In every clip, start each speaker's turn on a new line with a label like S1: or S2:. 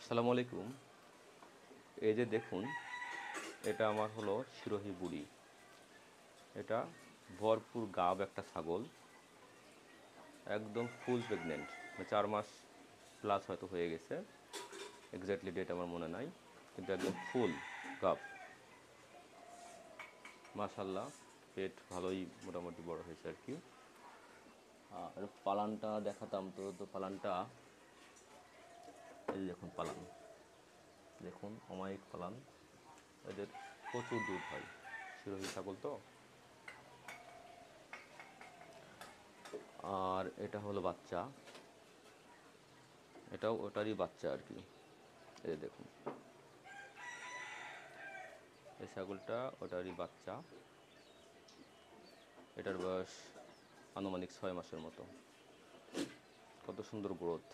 S1: আসসালামু আলাইকুম। এই যে দেখুন, এটা আমার হলো সিরোহি বুড়ি। এটা ভরপুর গাব একটা ছাগল, একদম ফুল প্রেগনেন্ট, 4 মাস প্লাস হয়তো হয়ে গেছে। এক্স্যাক্টলি ডেট আমার মনে নাই, কিন্তু একদম ফুল গাব। মাশাল্লাহ, পেট ভালোই মোটামুটি বড় হয়েছে আর কি। আর পালানটা দেখাতাম তো পালানটা এই যে দেখুন, পালান দেখুন, অমায়িক পালান। এদের প্রচুর দুধ হয়, সিরোহি ছাগল তো। আর এটা হলো বাচ্চা, এটাও ওটারই বাচ্চা আর কি। এই যে দেখুন, এই ছাগলটা ওটারই বাচ্চা। এটার বয়স আনুমানিক 6 মাসের মতো। কত সুন্দর গ্রোথ,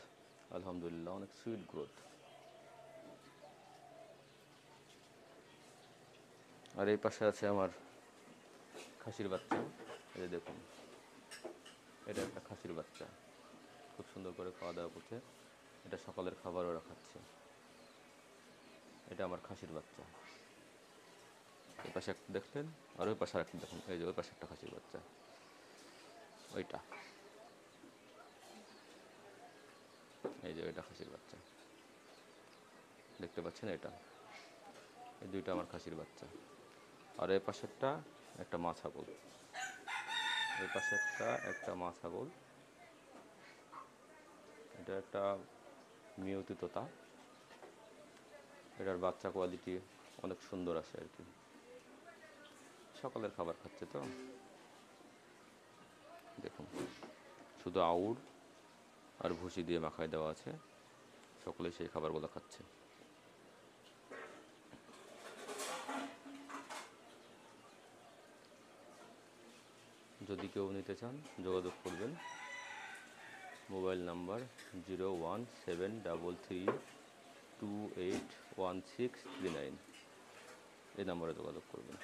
S1: আলহামদুলিল্লাহ, অনেক সুইট গ্রোথ। আর এই পাশে আছে আমার খাসির বাচ্চা। এই যে দেখুন, এটা একটা খাসির বাচ্চা, খুব সুন্দর করে খাওয়া দাওয়া করছে। এটা সকালের খাবার ওরা খাচ্ছে। এটা আমার খাসির বাচ্চা। এই পাশে একটা দেখলেন, আর ওই পাশে একটা দেখুন, এই যে ওই পাশে একটা খাসির বাচ্চা, ওইটা, এই যে ওইটা খাসির বাচ্চা দেখতে পাচ্ছেন। এটা, এই দুইটা আমার খাসির বাচ্চা। আর এই পাশেরটা একটা মা ছাগল, এই পাশে একটা মা ছাগল। এটা একটা মিয়তি তোতা। এটার বাচ্চা কোয়ালিটি অনেক সুন্দর আসে আর কি। সকালের খাবার খাচ্ছে তো, দেখুন, শুধু আউড় আর ভুসি দিয়ে মাখায় দেওয়া আছে, সকলে সেই খাবারগুলো খাচ্ছে। যদি কেউ নিতে চান যোগাযোগ করবেন। মোবাইল নাম্বার 01733281639, এই নাম্বারে যোগাযোগ করবেন।